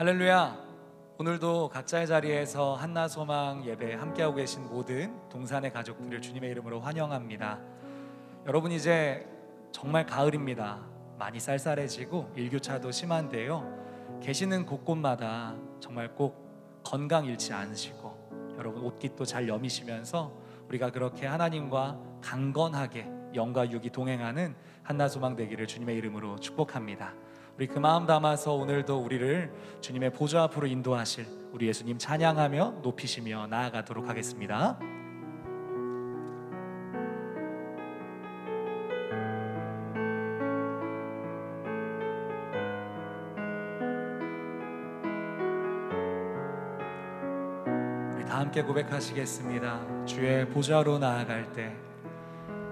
할렐루야. 오늘도 각자의 자리에서 한나소망 예배 함께하고 계신 모든 동산의 가족들을 주님의 이름으로 환영합니다. 여러분, 이제 정말 가을입니다. 많이 쌀쌀해지고 일교차도 심한데요, 계시는 곳곳마다 정말 꼭 건강 잃지 않으시고 여러분 옷깃도 잘 여미시면서 우리가 그렇게 하나님과 강건하게 영과 육이 동행하는 한나소망 되기를 주님의 이름으로 축복합니다. 우리 그 마음 담아서 오늘도 우리를 주님의 보좌 앞으로 인도하실 우리 예수님 찬양하며 높이시며 나아가도록 하겠습니다. 우리 다 함께 고백하시겠습니다. 주의 보좌로 나아갈 때,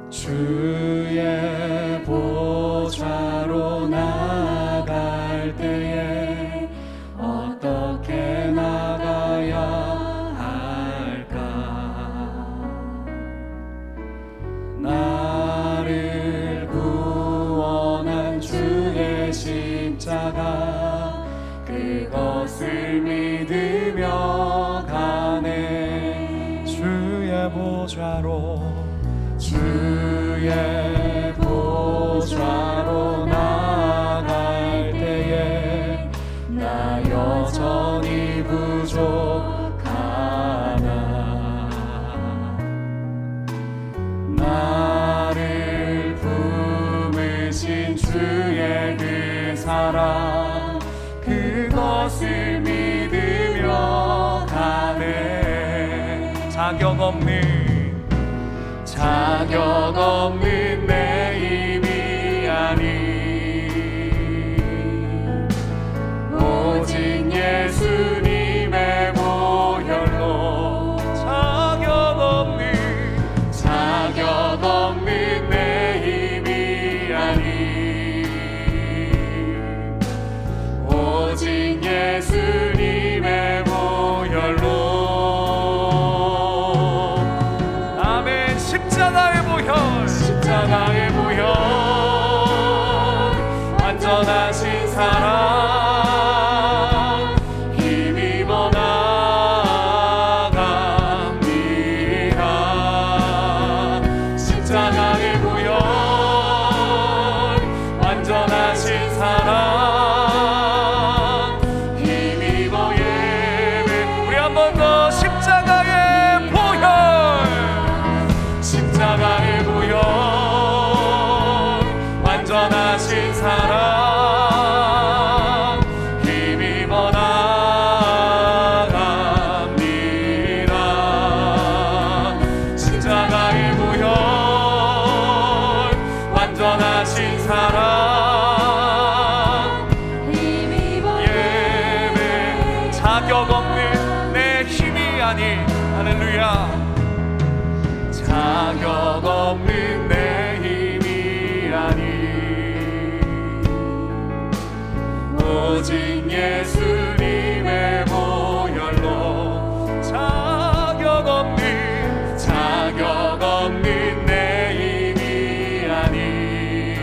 주의 보좌로 나아갈 때에 어떻게 나가야 할까? 나를 구원한 주의 십자가, 그것을 믿으며 가네. 주의 보좌로, 주의 보좌로 나아갈 때에 나 여전히 부족하나. 나를 품으신 주의 그 사랑, 그것을 믿으며 가네. 자격 없는 내 힘이 아닌 오직 예수님의 보혈로, 자격 없는 내 힘이 아닌 오직 예수님의 보혈로. 십자가의 보혈, 완전하신 사랑, 힘입어 나갑니다. 십자가의 보혈, 완전하신 사랑, 힘입어 예배. 우리 한 번 더. 십자가의 보혈, 십자가의 보혈, 완전하신 사랑, 힘입어 나갑니다. 십자가의 보혈, 완전하신 사랑, 힘입어 예배. 자격 없는 내 힘이 아닌, 할렐루야. 자격 없는 내 힘이 아닌 오직 예수님의 보혈로. 자격 없는 내 힘이 아닌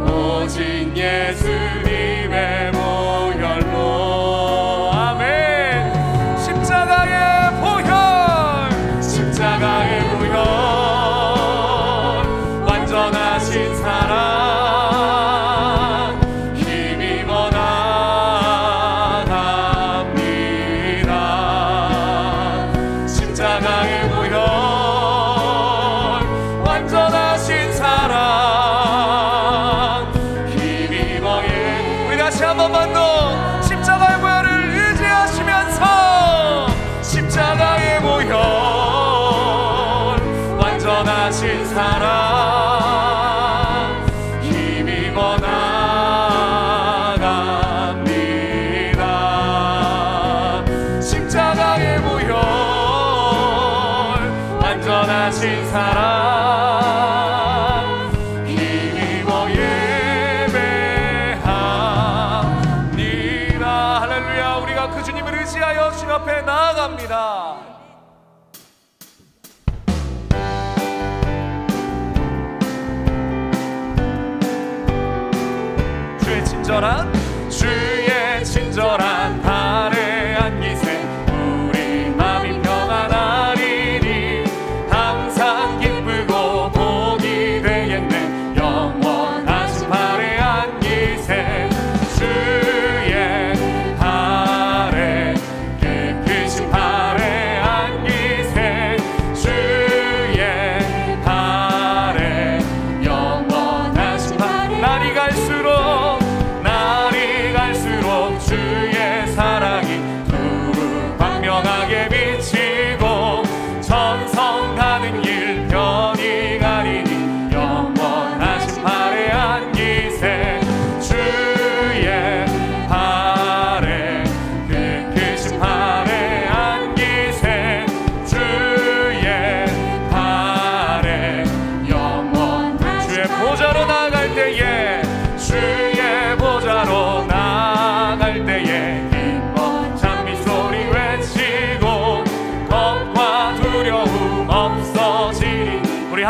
오직 예수님의 보혈로. 아멘. 십자가의 보혈, 완전하신 사랑, 힘입어 나갑니다. 십자가의 보혈, 완전하신 사랑, 힘입어 예. 우리 다시 한 번만 더. 십자가의 보혈을 의지하시면서, 십자가의 보혈, 완전하신 사랑, 힘입어 나갑니다. 십자가의 보혈, 완전하신 사랑, 힘입어 예배합니다. 할렐루야. 우리가 그 주님을 의지하여 주님 앞에 나아갑니다. 주의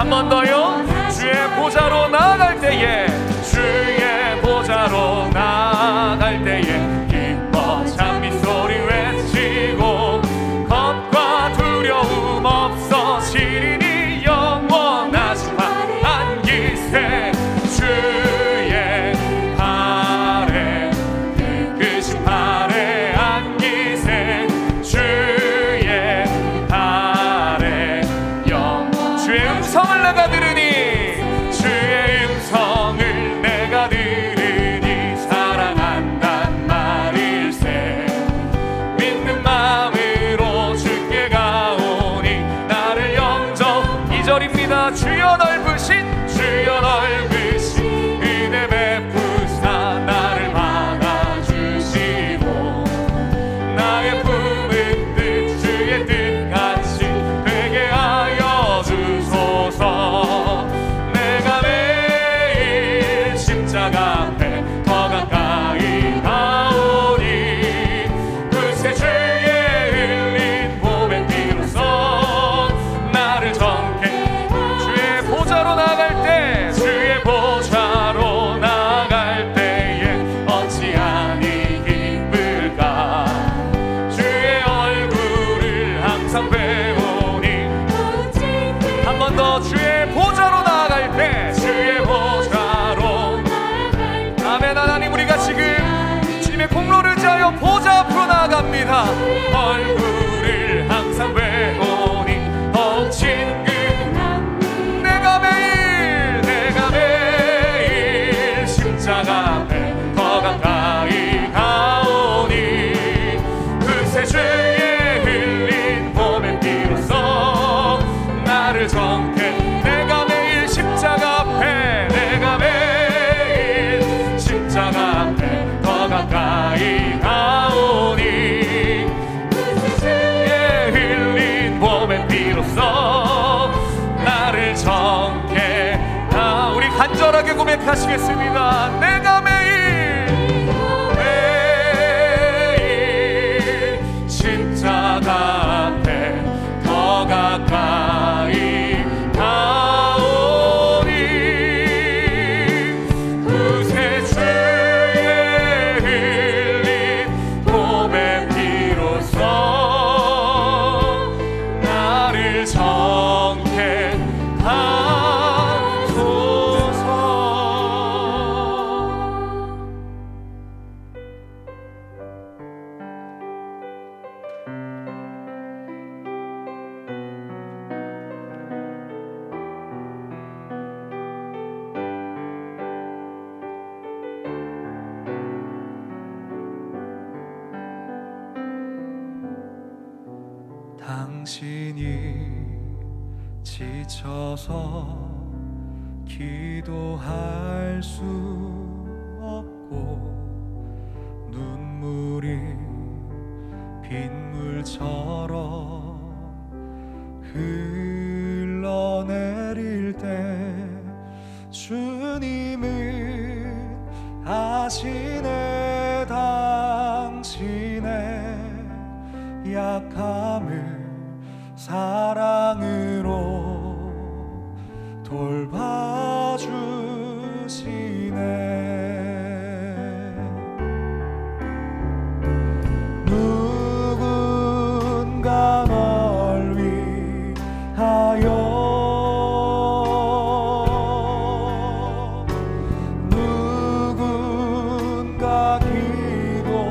한 번 더요. 주의 보좌로 나아갈 때에, 주의 보좌로 나아갈 때에 기뻐 찬미 소리 외치고 겁과 두려움 없어지리니 영원하신 발 안기세. 주의 발에 그 발에 안기세. 주의 발에 주의 음성을 내가 들으니, 주의 음성을 내가 들으니 사랑한단 말일세. 믿는 마음으로 주께 가오니 나를 영접. 2절입니다. 주여 넓으신, 주여 넓으신 은혜 베푸사 나를 받아주시고 나의 품은 뜻 주의 뜻같이 되게 하여 주소서. 내가 매일 십자가 앞에 더 가까이 가오니 그새 주의 흘린 몸의 피로써 나를 정케. 주의 보좌로 나갈 때, 주의 보좌로 나갈 때에 어찌하니 기쁠까. 주의 얼굴을 항상 배우니. 한 번 더. 주의 보좌로 나아갈 때, 주의 보좌로. 아멘. 하나님, 우리가 지금 주님의 공로를 지하여 보좌 앞으로 나아갑니다. 얼굴을 항상 배우니 더욱 친근한 내가 매일 십자가 앞에 더 가까이 가오니 그새 주의 흘린 몸의 피로써 나를 정케. 내가 매일 십자가 앞에, 내가 매일 십자가 앞에 더 가까이 가오니 그새 주의 흘린 몸의 피로써 나를 정케. 우리 간절하게 고백하시겠습니다. 내가 매일 십자가 앞에 더 가까이 가오니 그새 주의 흘린 몸의 피로써 나를 정케 하소서. 당신이 지쳐서 기도할 수 없고 눈물이 빗물처럼 흘러내릴 때 주님은 아시네. 당신의 약함을 사랑으로 돌봐주시네. 누군가 널 위하여 누군가 기도하네.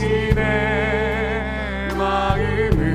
당신의 마음을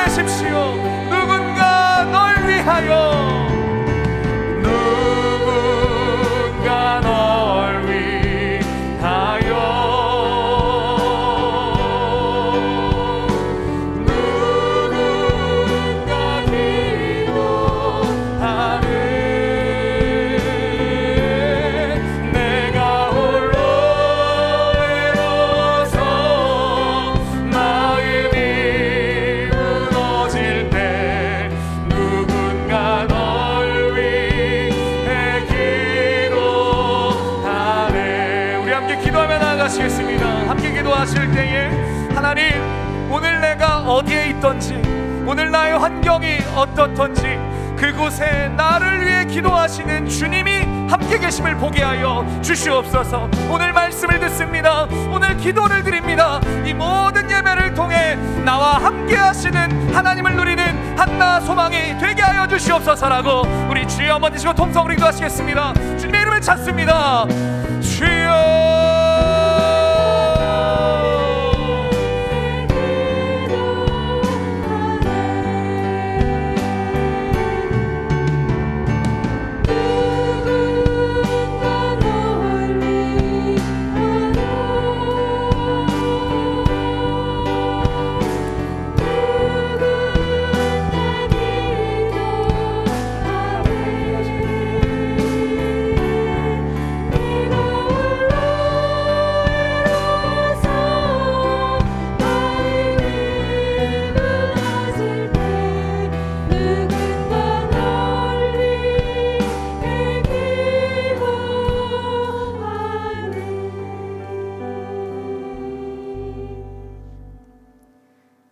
부르십시오. 누군가 널 위하여, 누군가 널 위하여, 누군가 기도하는 내가 홀로 외로워서 마음이 무너질 때 누군가 널 위해 기도하네. 우리 함께 기도하며 나아가시겠습니다. 함께 기도하실 때에 하나님, 오늘 내가 어디에 있던지, 오늘 나의 환경이 어떻던지 그곳에 나를 위해 기도하시는 주님이 함께 계심을 보게 하여 주시옵소서. 오늘 말씀을 듣습니다. 오늘 기도를 드립니다. 이 모든 예배를 통해 나와 함께 하시는 하나님을 누리는 한나 소망이 되게 하여 주시옵소서라고 우리 주여 한번 드시고 통성으로 기도하시겠습니다. 주님의 이름을 찾습니다. 주여,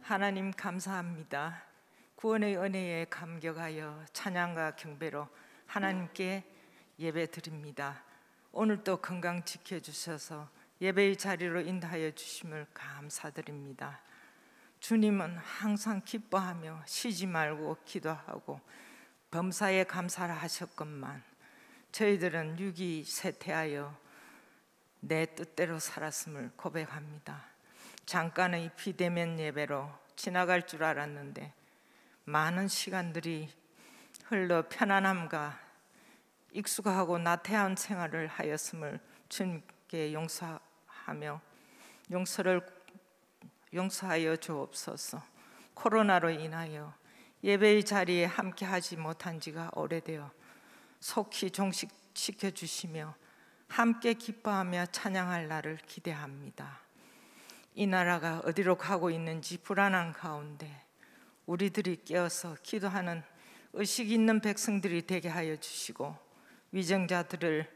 하나님 감사합니다. 구원의 은혜에 감격하여 찬양과 경배로 하나님께 예배 드립니다. 오늘도 건강 지켜주셔서 예배의 자리로 인도하여 주심을 감사드립니다. 주님은 항상 기뻐하며 쉬지 말고 기도하고 범사에 감사를 하셨건만 저희들은 육이 쇠퇴하여 내 뜻대로 살았음을 고백합니다. 잠깐의 비대면 예배로 지나갈 줄 알았는데 많은 시간들이 흘러 편안함과 익숙하고 나태한 생활을 하였음을 주님께 용서하여 주옵소서. 코로나로 인하여 예배의 자리에 함께하지 못한 지가 오래되어 속히 종식시켜 주시며 함께 기뻐하며 찬양할 날을 기대합니다. 이 나라가 어디로 가고 있는지 불안한 가운데 우리들이 깨어서 기도하는 의식 있는 백성들이 되게 하여 주시고 위정자들을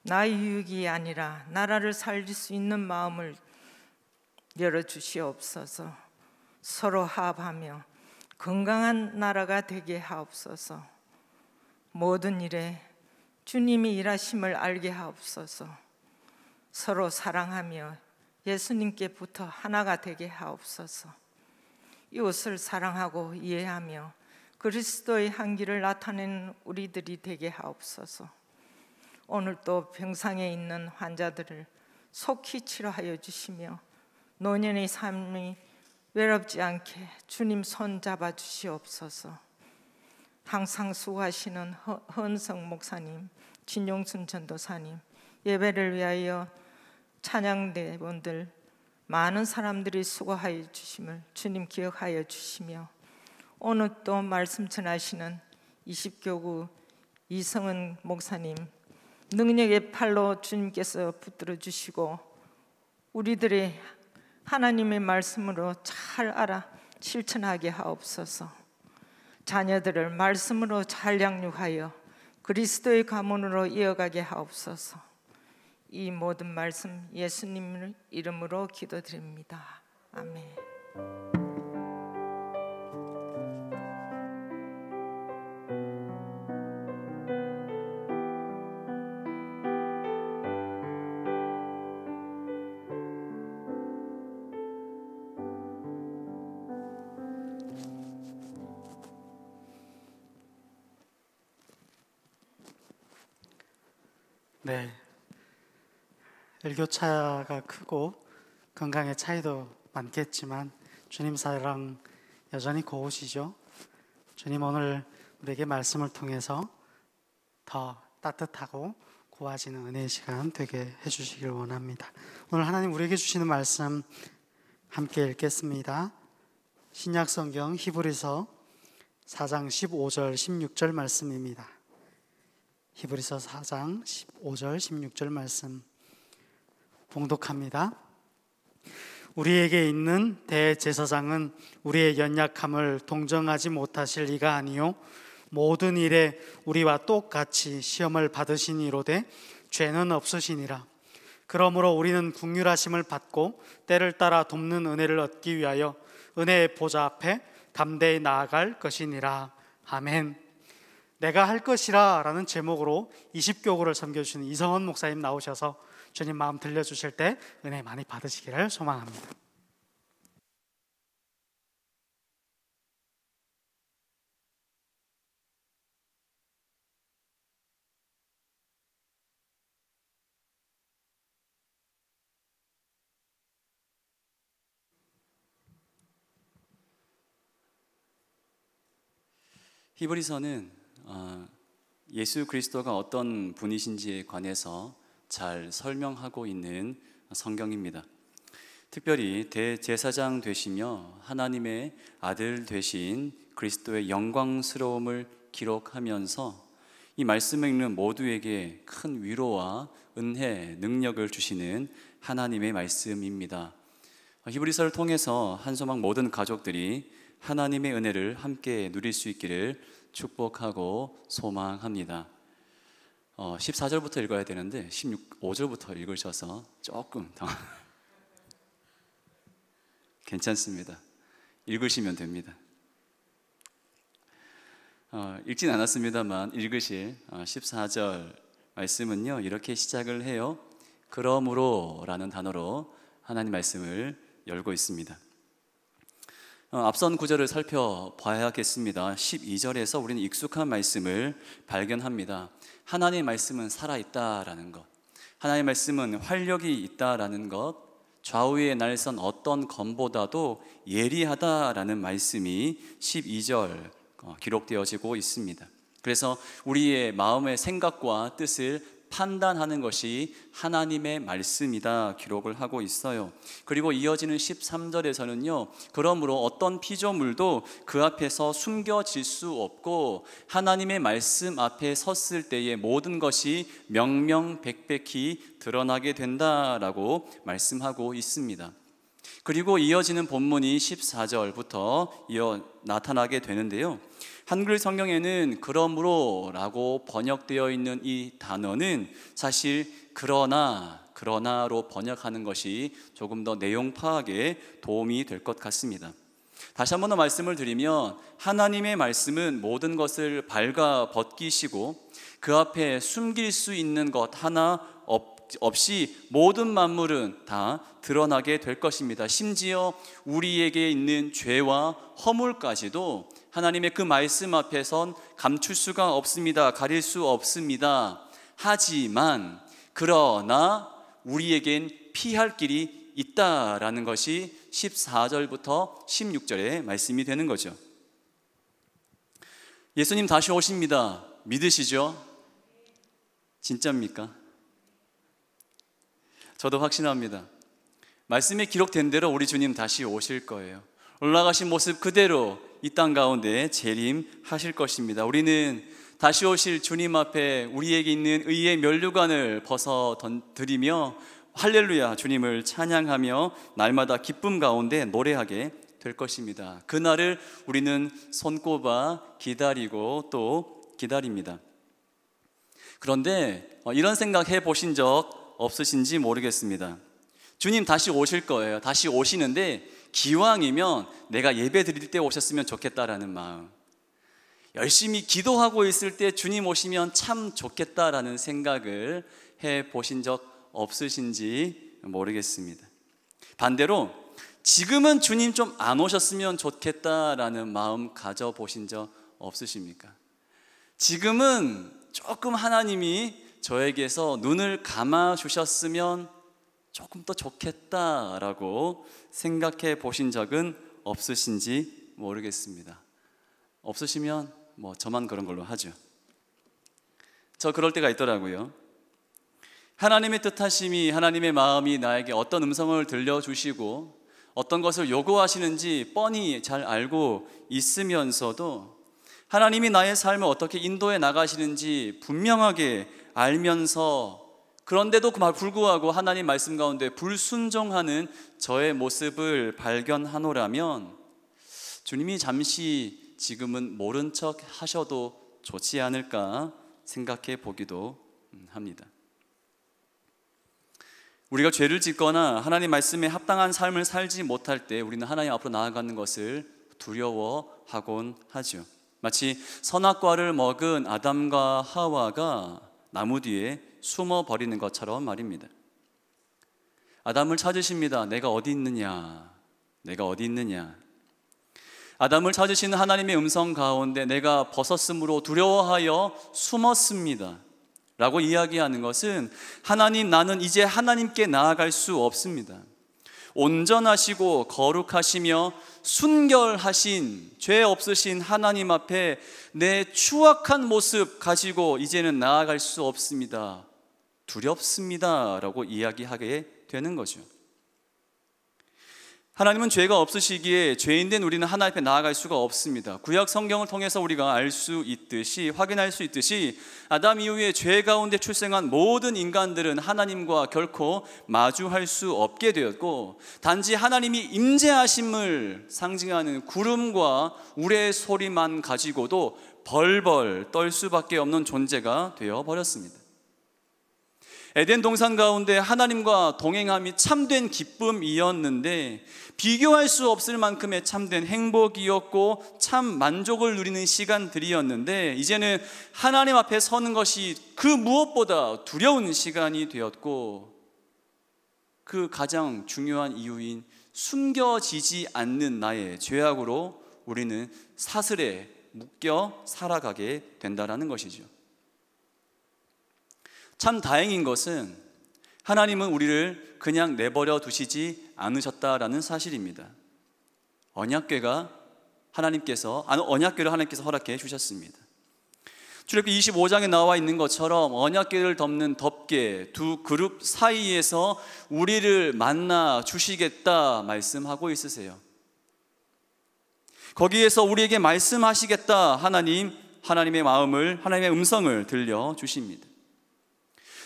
나의 유익이 아니라 나라를 살릴 수 있는 마음을 열어주시옵소서. 서로 화합하며 건강한 나라가 되게 하옵소서. 모든 일에 주님이 일하심을 알게 하옵소서. 서로 사랑하며 예수님께부터 하나가 되게 하옵소서. 이웃을 사랑하고 이해하며 그리스도의 향기를 나타내는 우리들이 되게 하옵소서. 오늘 또 병상에 있는 환자들을 속히 치료하여 주시며 노년의 삶이 외롭지 않게 주님 손 잡아 주시옵소서. 항상 수고하시는 헌성 목사님, 진용순 전도사님, 예배를 위하여 찬양대원들 많은 사람들이 수고하여 주심을 주님 기억하여 주시며 오늘 또 말씀 전하시는 20교구 이성은 목사님 능력의 팔로 주님께서 붙들어 주시고 우리들의 하나님의 말씀으로 잘 알아 실천하게 하옵소서. 자녀들을 말씀으로 잘 양육하여 그리스도의 가문으로 이어가게 하옵소서. 이 모든 말씀 예수님 이름으로 기도드립니다. 아멘. 네, 일교차가 크고 건강의 차이도 많겠지만 주님 사랑 여전히 고우시죠? 주님 오늘 우리에게 말씀을 통해서 더 따뜻하고 고와지는 은혜의 시간 되게 해주시길 원합니다. 오늘 하나님 우리에게 주시는 말씀 함께 읽겠습니다. 신약성경 히브리서 4장 15절 16절 말씀입니다. 히브리서 4장 15절 16절 말씀 봉독합니다. 우리에게 있는 대제사장은 우리의 연약함을 동정하지 못하실 이가 아니요 모든 일에 우리와 똑같이 시험을 받으시니로되 죄는 없으시니라. 그러므로 우리는 긍휼하심을 받고 때를 따라 돕는 은혜를 얻기 위하여 은혜의 보좌 앞에 담대히 나아갈 것이니라. 아멘. 내가 할 것이라 라는 제목으로 20교구를 섬겨주시는 이성원 목사님 나오셔서 주님 마음 들려주실 때 은혜 많이 받으시기를 소망합니다. 히브리서는 예수 그리스도가 어떤 분이신지에 관해서 잘 설명하고 있는 성경입니다. 특별히 대제사장 되시며 하나님의 아들 되신 그리스도의 영광스러움을 기록하면서 이 말씀을 읽는 모두에게 큰 위로와 은혜, 능력을 주시는 하나님의 말씀입니다. 히브리서를 통해서 한소망 모든 가족들이 하나님의 은혜를 함께 누릴 수 있기를 축복하고 소망합니다. 14절부터 읽어야 되는데 15절부터 읽으셔서 조금 괜찮습니다. 읽으시면 됩니다. 읽진 않았습니다만 읽으실 14절 말씀은요 이렇게 시작을 해요. 그러므로 라는 단어로 하나님 말씀을 열고 있습니다. 앞선 구절을 살펴봐야겠습니다. 12절에서 우리는 익숙한 말씀을 발견합니다. 하나님의 말씀은 살아있다라는 것, 하나님의 말씀은 활력이 있다라는 것, 좌우의 날선 어떤 검보다도 예리하다라는 말씀이 12절 기록되어지고 있습니다. 그래서 우리의 마음의 생각과 뜻을 판단하는 것이 하나님의 말씀이다 기록을 하고 있어요. 그리고 이어지는 13절에서는요 그러므로 어떤 피조물도 그 앞에서 숨겨질 수 없고 하나님의 말씀 앞에 섰을 때에 모든 것이 명명백백히 드러나게 된다라고 말씀하고 있습니다. 그리고 이어지는 본문이 14절부터 나타나게 되는데요, 한글 성경에는 그러므로 라고 번역되어 있는 이 단어는 사실 그러나로 번역하는 것이 조금 더 내용 파악에 도움이 될 것 같습니다. 다시 한 번 더 말씀을 드리면 하나님의 말씀은 모든 것을 발가 벗기시고 그 앞에 숨길 수 있는 것 하나 없이 모든 만물은 다 드러나게 될 것입니다. 심지어 우리에게 있는 죄와 허물까지도 하나님의 그 말씀 앞에선 감출 수가 없습니다. 가릴 수 없습니다. 하지만 그러나 우리에겐 피할 길이 있다라는 것이 14절부터 16절의 말씀이 되는 거죠. 예수님 다시 오십니다. 믿으시죠? 진짜입니까? 저도 확신합니다. 말씀에 기록된 대로 우리 주님 다시 오실 거예요. 올라가신 모습 그대로 이 땅 가운데 재림하실 것입니다. 우리는 다시 오실 주님 앞에 우리에게 있는 의의 면류관을 벗어 드리며 할렐루야 주님을 찬양하며 날마다 기쁨 가운데 노래하게 될 것입니다. 그날을 우리는 손꼽아 기다리고 또 기다립니다. 그런데 이런 생각 해보신 적 없으신지 모르겠습니다. 주님 다시 오실 거예요. 다시 오시는데 기왕이면 내가 예배 드릴 때 오셨으면 좋겠다라는 마음, 열심히 기도하고 있을 때 주님 오시면 참 좋겠다라는 생각을 해보신 적 없으신지 모르겠습니다. 반대로 지금은 주님 좀 안 오셨으면 좋겠다라는 마음 가져보신 적 없으십니까? 지금은 조금 하나님이 저에게서 눈을 감아 주셨으면 조금 더 좋겠다라고 생각해 보신 적은 없으신지 모르겠습니다. 없으시면 뭐 저만 그런 걸로 하죠. 저 그럴 때가 있더라고요. 하나님의 뜻하심이, 하나님의 마음이 나에게 어떤 음성을 들려주시고 어떤 것을 요구하시는지 뻔히 잘 알고 있으면서도 하나님이 나의 삶을 어떻게 인도해 나가시는지 분명하게 알면서, 그런데도 불구하고 하나님 말씀 가운데 불순종하는 저의 모습을 발견하노라면 주님이 잠시 지금은 모른 척 하셔도 좋지 않을까 생각해 보기도 합니다. 우리가 죄를 짓거나 하나님 말씀에 합당한 삶을 살지 못할 때 우리는 하나님 앞으로 나아가는 것을 두려워하곤 하죠. 마치 선악과를 먹은 아담과 하와가 나무 뒤에 숨어 버리는 것처럼 말입니다. 아담을 찾으십니다. 내가 어디 있느냐? 내가 어디 있느냐? 아담을 찾으시는 하나님의 음성 가운데 내가 벗었으므로 두려워하여 숨었습니다 라고 이야기하는 것은 하나님, 나는 이제 하나님께 나아갈 수 없습니다. 온전하시고 거룩하시며 순결하신, 죄 없으신 하나님 앞에 내 추악한 모습 가지고 이제는 나아갈 수 없습니다. 두렵습니다 라고 이야기하게 되는 거죠. 하나님은 죄가 없으시기에 죄인된 우리는 하나님 앞에 나아갈 수가 없습니다. 구약 성경을 통해서 우리가 알 수 있듯이, 확인할 수 있듯이 아담 이후에 죄 가운데 출생한 모든 인간들은 하나님과 결코 마주할 수 없게 되었고, 단지 하나님이 임재하심을 상징하는 구름과 우레의 소리만 가지고도 벌벌 떨 수밖에 없는 존재가 되어버렸습니다. 에덴 동산 가운데 하나님과 동행함이 참된 기쁨이었는데 비교할 수 없을 만큼의 참된 행복이었고 참 만족을 누리는 시간들이었는데, 이제는 하나님 앞에 서는 것이 그 무엇보다 두려운 시간이 되었고, 그 가장 중요한 이유인 숨겨지지 않는 나의 죄악으로 우리는 사슬에 묶여 살아가게 된다는 것이죠. 참 다행인 것은 하나님은 우리를 그냥 내버려 두시지 않으셨다라는 사실입니다. 언약궤를 하나님께서 허락해 주셨습니다. 출애굽기 25장에 나와 있는 것처럼 언약궤를 덮는 덮개 두 그룹 사이에서 우리를 만나 주시겠다 말씀하고 있으세요. 거기에서 우리에게 말씀하시겠다 하나님의 마음을, 하나님의 음성을 들려주십니다.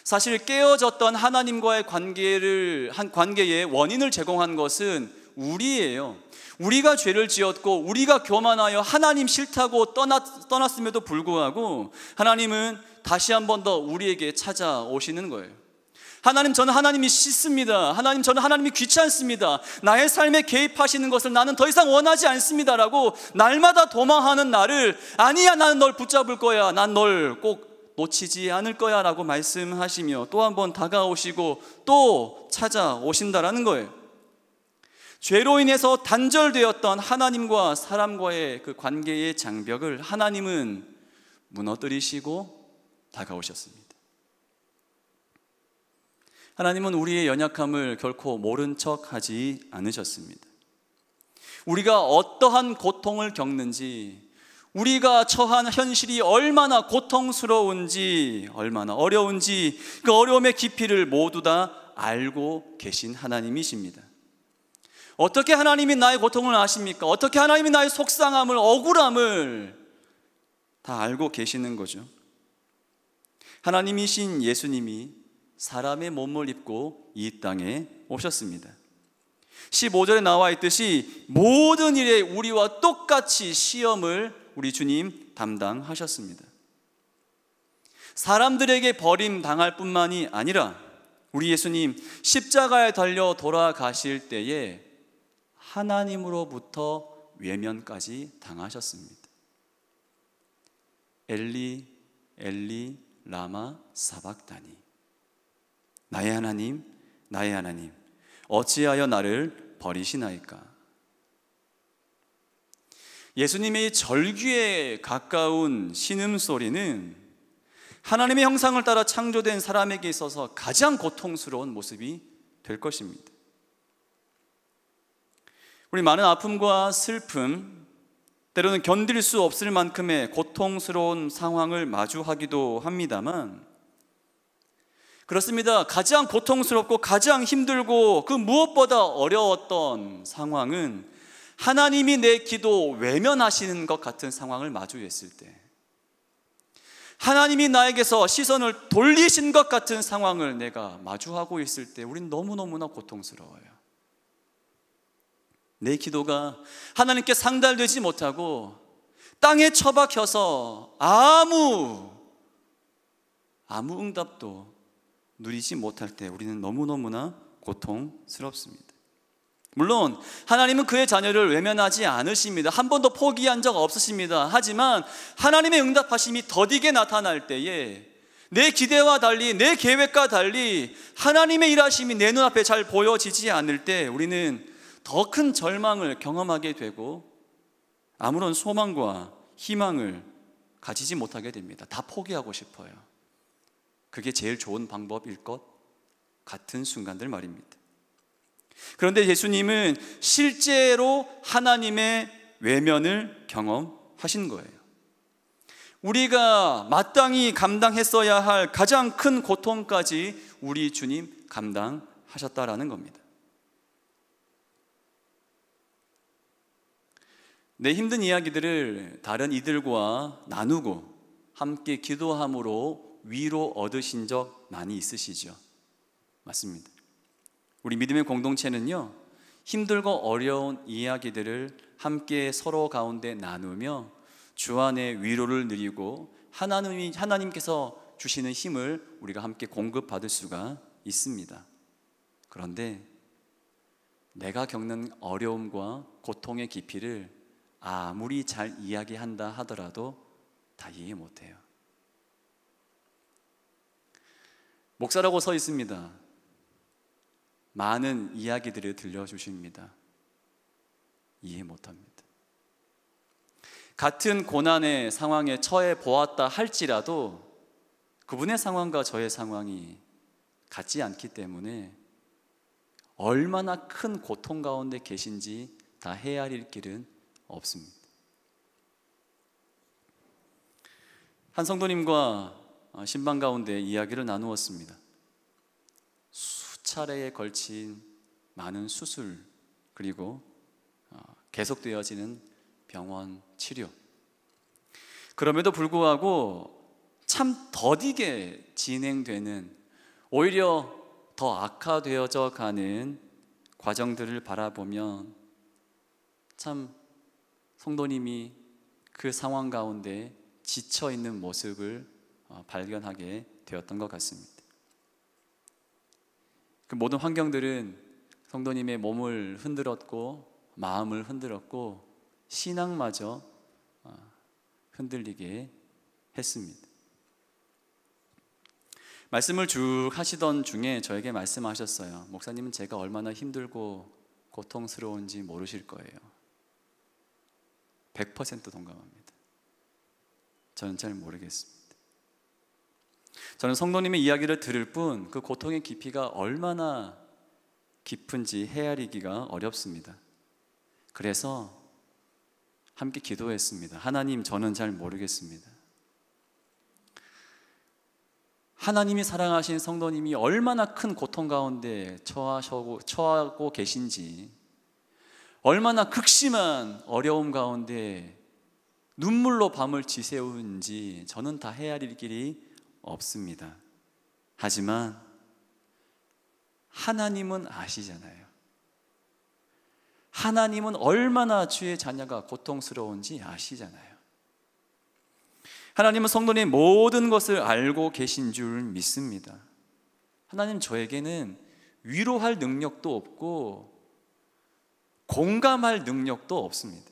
사실 깨어졌던 하나님과의 관계의 원인을 제공한 것은 우리예요. 우리가 죄를 지었고 우리가 교만하여 하나님 싫다고 떠났음에도 불구하고 하나님은 다시 한 번 더 우리에게 찾아오시는 거예요. 하나님, 저는 하나님이 싫습니다. 하나님, 저는 하나님이 귀찮습니다. 나의 삶에 개입하시는 것을 나는 더 이상 원하지 않습니다라고 날마다 도망하는 나를, 아니야, 나는 널 붙잡을 거야, 난 널 꼭 놓치지 않을 거야 라고 말씀하시며 또 한 번 다가오시고 또 찾아오신다라는 거예요. 죄로 인해서 단절되었던 하나님과 사람과의 그 관계의 장벽을 하나님은 무너뜨리시고 다가오셨습니다. 하나님은 우리의 연약함을 결코 모른 척하지 않으셨습니다. 우리가 어떠한 고통을 겪는지, 우리가 처한 현실이 얼마나 고통스러운지, 얼마나 어려운지 그 어려움의 깊이를 모두 다 알고 계신 하나님이십니다. 어떻게 하나님이 나의 고통을 아십니까? 어떻게 하나님이 나의 속상함을, 억울함을 다 알고 계시는 거죠. 하나님이신 예수님이 사람의 몸을 입고 이 땅에 오셨습니다. 15절에 나와 있듯이 모든 일에 우리와 똑같이 시험을 우리 주님 담당하셨습니다. 사람들에게 버림당할 뿐만이 아니라 우리 예수님 십자가에 달려 돌아가실 때에 하나님으로부터 외면까지 당하셨습니다. 엘리 엘리 라마 사박다니, 나의 하나님 나의 하나님 어찌하여 나를 버리시나이까. 예수님의 절규에 가까운 신음소리는 하나님의 형상을 따라 창조된 사람에게 있어서 가장 고통스러운 모습이 될 것입니다. 우리 많은 아픔과 슬픔, 때로는 견딜 수 없을 만큼의 고통스러운 상황을 마주하기도 합니다만, 그렇습니다. 가장 고통스럽고 가장 힘들고 그 무엇보다 어려웠던 상황은 하나님이 내 기도 외면하시는 것 같은 상황을 마주했을 때, 하나님이 나에게서 시선을 돌리신 것 같은 상황을 내가 마주하고 있을 때 우린 너무너무나 고통스러워요. 내 기도가 하나님께 상달되지 못하고 땅에 처박혀서 아무 응답도 누리지 못할 때 우리는 너무너무나 고통스럽습니다. 물론 하나님은 그의 자녀를 외면하지 않으십니다. 한 번도 포기한 적 없으십니다. 하지만 하나님의 응답하심이 더디게 나타날 때에 내 기대와 달리, 내 계획과 달리 하나님의 일하심이 내 눈앞에 잘 보여지지 않을 때 우리는 더 큰 절망을 경험하게 되고 아무런 소망과 희망을 가지지 못하게 됩니다. 다 포기하고 싶어요. 그게 제일 좋은 방법일 것 같은 순간들 말입니다. 그런데 예수님은 실제로 하나님의 외면을 경험하신 거예요. 우리가 마땅히 감당했어야 할 가장 큰 고통까지 우리 주님 감당하셨다라는 겁니다. 내 힘든 이야기들을 다른 이들과 나누고 함께 기도함으로 위로 얻으신 적 많이 있으시죠? 맞습니다. 우리 믿음의 공동체는요, 힘들고 어려운 이야기들을 함께 서로 가운데 나누며 주 안에 위로를 누리고 하나님께서 주시는 힘을 우리가 함께 공급받을 수가 있습니다. 그런데 내가 겪는 어려움과 고통의 깊이를 아무리 잘 이야기한다 하더라도 다 이해 못해요. 목사라고 서 있습니다. 많은 이야기들을 들려주십니다. 이해 못합니다. 같은 고난의 상황에 처해 보았다 할지라도 그분의 상황과 저의 상황이 같지 않기 때문에 얼마나 큰 고통 가운데 계신지 다 헤아릴 길은 없습니다. 한 성도님과 신방 가운데 이야기를 나누었습니다. 수차례에 걸친 많은 수술, 그리고 계속되어지는 병원 치료, 그럼에도 불구하고 참 더디게 진행되는, 오히려 더 악화되어져 가는 과정들을 바라보면 참 성도님이 그 상황 가운데 지쳐있는 모습을 발견하게 되었던 것 같습니다. 그 모든 환경들은 성도님의 몸을 흔들었고 마음을 흔들었고 신앙마저 흔들리게 했습니다. 말씀을 쭉 하시던 중에 저에게 말씀하셨어요. 목사님은 제가 얼마나 힘들고 고통스러운지 모르실 거예요. 100% 동감합니다. 저는 잘 모르겠습니다. 저는 성도님의 이야기를 들을 뿐 그 고통의 깊이가 얼마나 깊은지 헤아리기가 어렵습니다. 그래서 함께 기도했습니다. 하나님, 저는 잘 모르겠습니다. 하나님이 사랑하신 성도님이 얼마나 큰 고통 가운데 처하고 계신지, 얼마나 극심한 어려움 가운데 눈물로 밤을 지새우는지 저는 다 헤아릴 길이 없습니다. 하지만 하나님은 아시잖아요. 하나님은 얼마나 주의 자녀가 고통스러운지 아시잖아요. 하나님은 성도님의 모든 것을 알고 계신 줄 믿습니다. 하나님, 저에게는 위로할 능력도 없고 공감할 능력도 없습니다.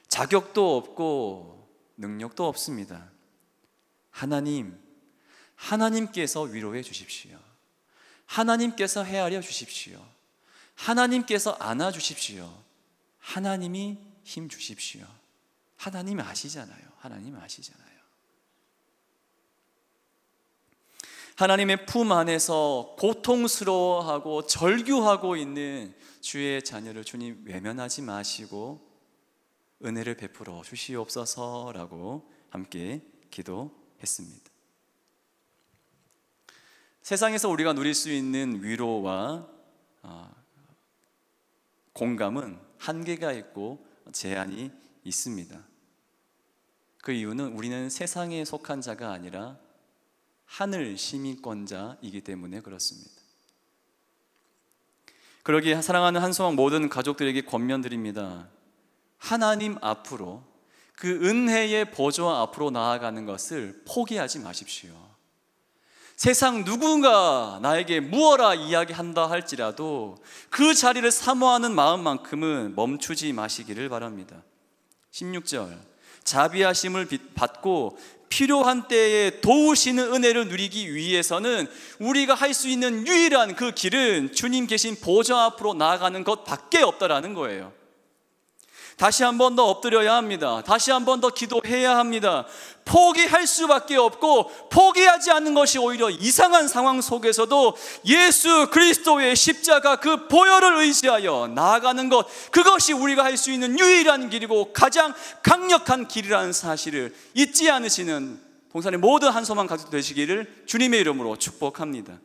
자격도 없고 능력도 없습니다. 하나님께서 위로해 주십시오. 하나님께서 헤아려 주십시오. 하나님께서 안아 주십시오. 하나님이 힘 주십시오. 하나님 아시잖아요. 하나님 아시잖아요. 하나님의 품 안에서 고통스러워하고 절규하고 있는 주의 자녀를 주님 외면하지 마시고 은혜를 베풀어 주시옵소서라고 함께 기도했습니다. 세상에서 우리가 누릴 수 있는 위로와 공감은 한계가 있고 제한이 있습니다. 그 이유는 우리는 세상에 속한 자가 아니라 하늘 시민권자이기 때문에 그렇습니다. 그러기에 사랑하는 한소망 모든 가족들에게 권면드립니다. 하나님 앞으로, 그 은혜의 보좌 앞으로 나아가는 것을 포기하지 마십시오. 세상 누군가 나에게 무어라 이야기한다 할지라도 그 자리를 사모하는 마음만큼은 멈추지 마시기를 바랍니다. 16절, 자비하심을 받고 필요한 때에 도우시는 은혜를 누리기 위해서는 우리가 할 수 있는 유일한 그 길은 주님 계신 보좌 앞으로 나아가는 것밖에 없다라는 거예요. 다시 한 번 더 엎드려야 합니다. 다시 한 번 더 기도해야 합니다. 포기할 수밖에 없고, 포기하지 않는 것이 오히려 이상한 상황 속에서도 예수 그리스도의 십자가 그 보혈을 의지하여 나아가는 것, 그것이 우리가 할 수 있는 유일한 길이고 가장 강력한 길이라는 사실을 잊지 않으시는 동산의 모든 한소망 가족 되시기를 주님의 이름으로 축복합니다.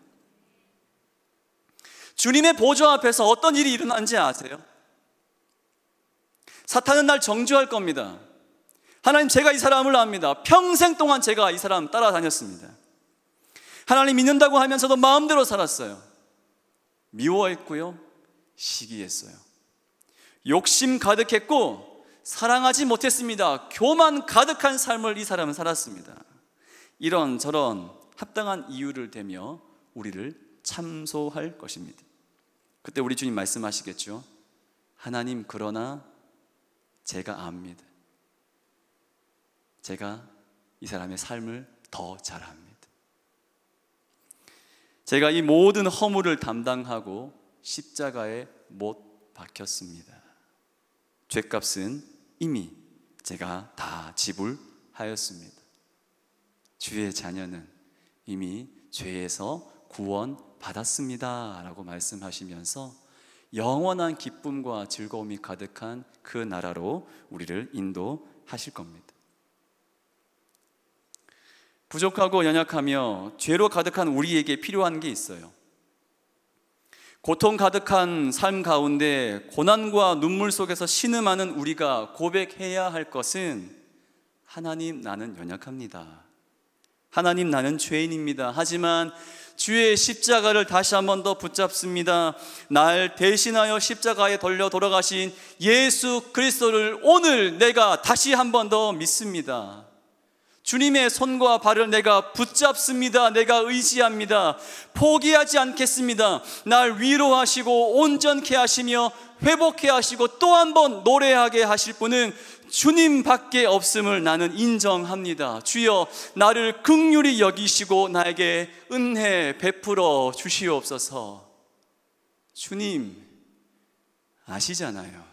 주님의 보좌 앞에서 어떤 일이 일어난지 아세요? 사탄은 날 정죄할 겁니다. 하나님, 제가 이 사람을 압니다. 평생 동안 제가 이 사람 따라다녔습니다. 하나님 믿는다고 하면서도 마음대로 살았어요. 미워했고요, 시기했어요. 욕심 가득했고 사랑하지 못했습니다. 교만 가득한 삶을 이 사람은 살았습니다. 이런저런 합당한 이유를 대며 우리를 참소할 것입니다. 그때 우리 주님 말씀하시겠죠. 하나님, 그러나 제가 압니다. 제가 이 사람의 삶을 더 잘 압니다. 제가 이 모든 허물을 담당하고 십자가에 못 박혔습니다. 죄값은 이미 제가 다 지불하였습니다. 주의 자녀는 이미 죄에서 구원받았습니다 라고 말씀하시면서 영원한 기쁨과 즐거움이 가득한 그 나라로 우리를 인도하실 겁니다. 부족하고 연약하며 죄로 가득한 우리에게 필요한 게 있어요. 고통 가득한 삶 가운데 고난과 눈물 속에서 신음하는 우리가 고백해야 할 것은, 하나님, 나는 연약합니다. 하나님, 나는 죄인입니다. 하지만 주의 십자가를 다시 한 번 더 붙잡습니다. 날 대신하여 십자가에 달려 돌아가신 예수 그리스도를 오늘 내가 다시 한 번 더 믿습니다. 주님의 손과 발을 내가 붙잡습니다. 내가 의지합니다. 포기하지 않겠습니다. 날 위로하시고 온전케 하시며 회복케 하시고 또 한 번 노래하게 하실 분은 주님밖에 없음을 나는 인정합니다. 주여, 나를 긍휼히 여기시고 나에게 은혜 베풀어 주시옵소서. 주님 아시잖아요.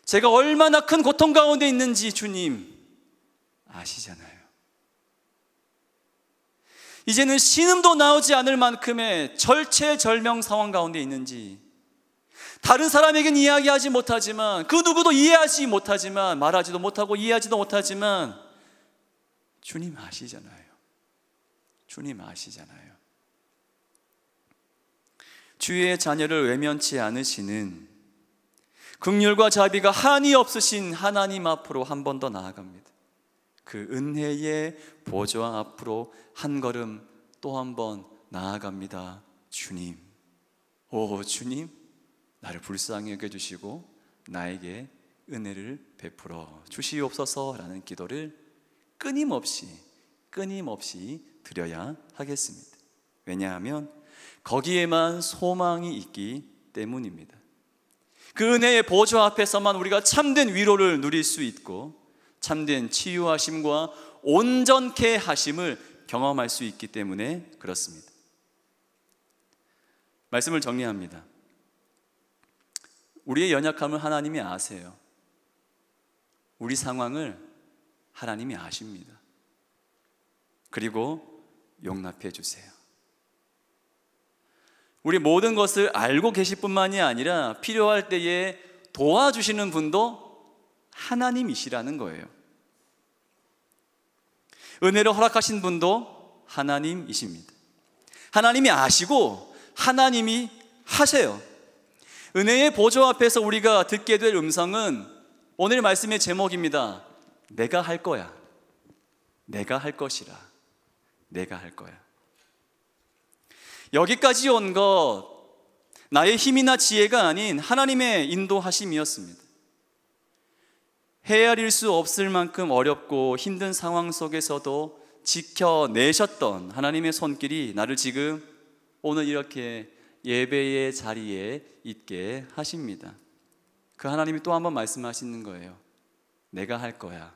제가 얼마나 큰 고통 가운데 있는지 주님 아시잖아요. 이제는 신음도 나오지 않을 만큼의 절체절명 상황 가운데 있는지, 다른 사람에겐 이야기하지 못하지만, 그 누구도 이해하지 못하지만, 말하지도 못하고 이해하지도 못하지만 주님 아시잖아요. 주님 아시잖아요. 주의 자녀를 외면치 않으시는 긍휼과 자비가 한이 없으신 하나님 앞으로 한 번 더 나아갑니다. 그 은혜의 보좌 앞으로 한 걸음 또 한 번 나아갑니다. 주님, 오 주님, 나를 불쌍히 여겨주시고 나에게 은혜를 베풀어 주시옵소서라는 기도를 끊임없이 드려야 하겠습니다. 왜냐하면 거기에만 소망이 있기 때문입니다. 그 은혜의 보좌 앞에서만 우리가 참된 위로를 누릴 수 있고 참된 치유하심과 온전케 하심을 경험할 수 있기 때문에 그렇습니다. 말씀을 정리합니다. 우리의 연약함을 하나님이 아세요. 우리 상황을 하나님이 아십니다. 그리고 용납해 주세요. 우리 모든 것을 알고 계실 뿐만이 아니라 필요할 때에 도와주시는 분도 하나님이시라는 거예요. 은혜를 허락하신 분도 하나님이십니다. 하나님이 아시고 하나님이 하세요. 은혜의 보좌 앞에서 우리가 듣게 될 음성은 오늘 말씀의 제목입니다. 내가 할 거야. 내가 할 것이라. 내가 할 거야. 여기까지 온 것 나의 힘이나 지혜가 아닌 하나님의 인도하심이었습니다. 헤아릴 수 없을 만큼 어렵고 힘든 상황 속에서도 지켜내셨던 하나님의 손길이 나를 지금 오늘 이렇게 예배의 자리에 있게 하십니다. 그 하나님이 또 한 번 말씀하시는 거예요. 내가 할 거야.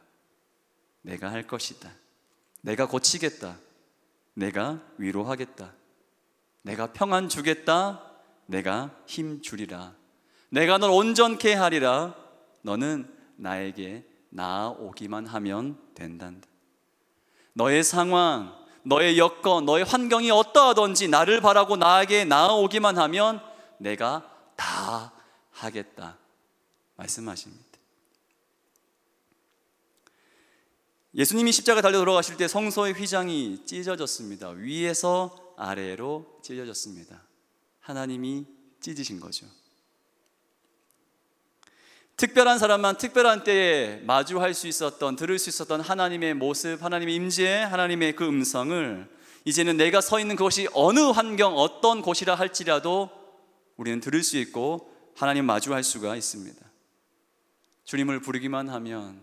내가 할 것이다. 내가 고치겠다. 내가 위로하겠다. 내가 평안 주겠다. 내가 힘 주리라. 내가 널 온전케 하리라. 너는 나에게 나아오기만 하면 된단다. 너의 상황, 너의 여건, 너의 환경이 어떠하든지 나를 바라고 나에게 나아오기만 하면 내가 다 하겠다 말씀하십니다. 예수님이 십자가 달려 돌아가실 때 성소의 휘장이 찢어졌습니다. 위에서 아래로 찢어졌습니다. 하나님이 찢으신 거죠. 특별한 사람만 특별한 때에 마주할 수 있었던, 들을 수 있었던 하나님의 모습, 하나님의 임재, 하나님의 그 음성을 이제는 내가 서 있는 그것이 어느 환경, 어떤 곳이라 할지라도 우리는 들을 수 있고 하나님 마주할 수가 있습니다. 주님을 부르기만 하면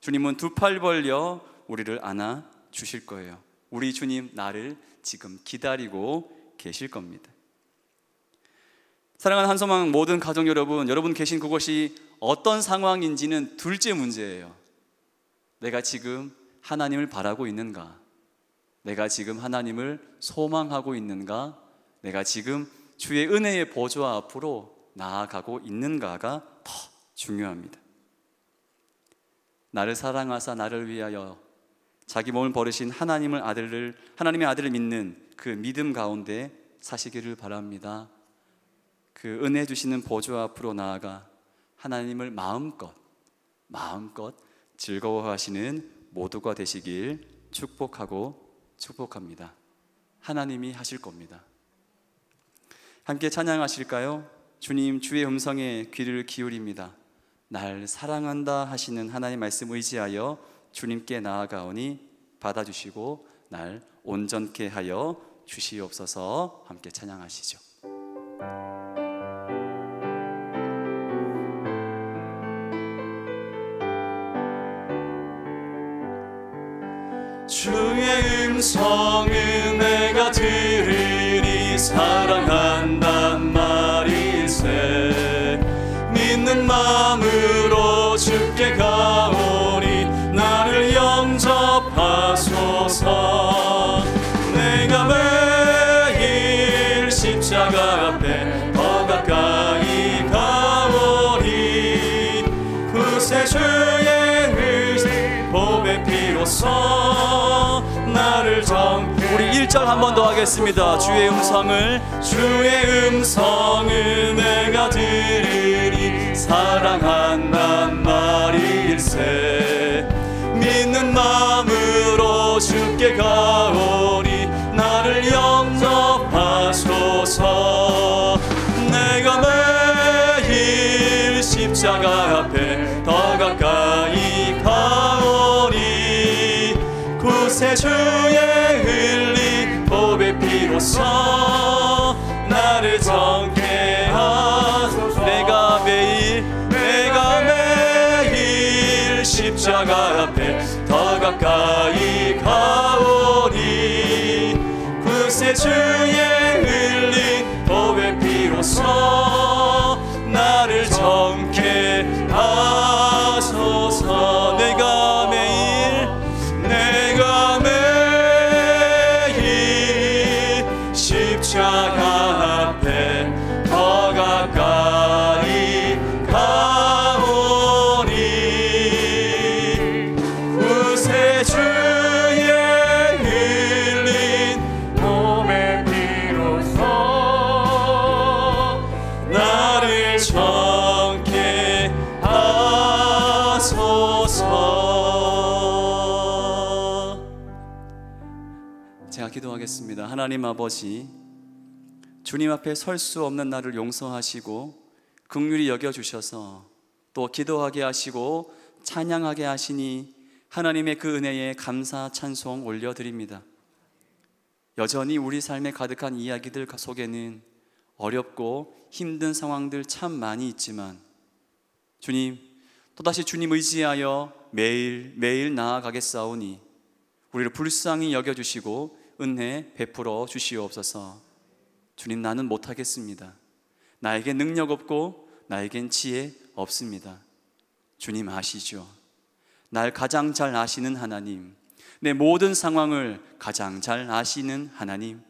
주님은 두 팔 벌려 우리를 안아 주실 거예요. 우리 주님 나를 지금 기다리고 계실 겁니다. 사랑하는 한소망 모든 가족 여러분, 여러분 계신 그곳이 어떤 상황인지는 둘째 문제예요. 내가 지금 하나님을 바라고 있는가? 내가 지금 하나님을 소망하고 있는가? 내가 지금 주의 은혜의 보좌 앞으로 나아가고 있는가가 더 중요합니다. 나를 사랑하사 나를 위하여 자기 몸을 버리신 하나님의 아들을 믿는 그 믿음 가운데 사시기를 바랍니다. 그 은혜 주시는 보좌 앞으로 나아가 하나님을 마음껏 즐거워하시는 모두가 되시길 축복합니다. 하나님이 하실 겁니다. 함께 찬양하실까요? 주님, 주의 음성에 귀를 기울입니다. 날 사랑한다 하시는 하나님 말씀 의지하여 주님께 나아가오니 받아주시고 날 온전케 하여 주시옵소서. 함께 찬양하시죠. 주의 음성은 내가 들으니 사랑한단 말일세. 믿는 마음으로 주께 가오니 나를 영접하소서. 내가 매일 십자가 앞에 더 가까이 가오니 구세주의 의지 보배 피로써 나를 우리 1절 한 번 더 하겠습니다. 주의 음성을 내가 들으니 사랑한단 말일세. 믿는 마음으로 주께 가오니 나를 영접하소서. 내가 매일 십자가 앞에 더 가까이 가오니 구세주의 흘린 보배 피로써 나를 정케 하소서. 내가 매일 십자가 앞에 더 가까이 가오니 구세주의 흘린 보배 피로써 나를 정케 하소서. 내가 매일 십자가 앞에 더 가까이 가오니 구세주의 흘린 몸의 피로써 하소서. 제가 기도하겠습니다. 하나님 아버지, 주님 앞에 설 수 없는 나를 용서하시고 긍휼히 여겨주셔서 또 기도하게 하시고 찬양하게 하시니 하나님의 그 은혜에 감사 찬송 올려드립니다. 여전히 우리 삶에 가득한 이야기들 속에는 어렵고 힘든 상황들 참 많이 있지만 주님, 또다시 주님 의지하여 매일 나아가겠사오니 우리를 불쌍히 여겨주시고 은혜 베풀어 주시옵소서. 주님, 나는 못하겠습니다. 나에겐 능력 없고 나에겐 지혜 없습니다. 주님 아시죠? 날 가장 잘 아시는 하나님, 내 모든 상황을 가장 잘 아시는 하나님,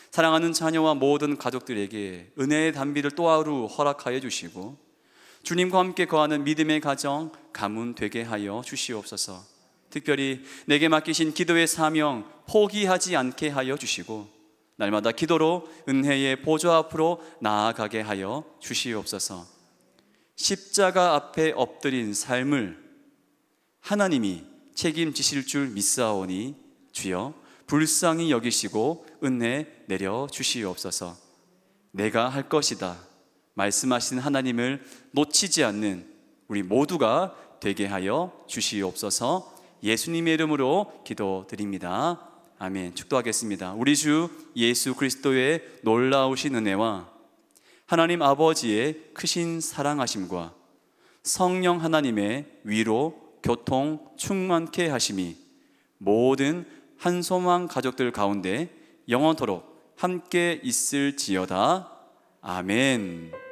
사랑하는 자녀와 모든 가족들에게 은혜의 단비를 또 하루 허락하여 주시고 주님과 함께 거하는 믿음의 가정 가문 되게 하여 주시옵소서. 특별히 내게 맡기신 기도의 사명 포기하지 않게 하여 주시고 날마다 기도로 은혜의 보좌 앞으로 나아가게 하여 주시옵소서. 십자가 앞에 엎드린 삶을 하나님이 책임지실 줄 믿사오니 주여 불쌍히 여기시고 은혜 내려 주시옵소서. 내가 할 것이다 말씀하신 하나님을 놓치지 않는 우리 모두가 되게 하여 주시옵소서. 예수님의 이름으로 기도드립니다. 아멘. 축도하겠습니다. 우리 주 예수 그리스도의 놀라우신 은혜와 하나님 아버지의 크신 사랑하심과 성령 하나님의 위로 교통 충만케 하심이 모든 한소망 가족들 가운데 영원토록 함께 있을지어다. 아멘.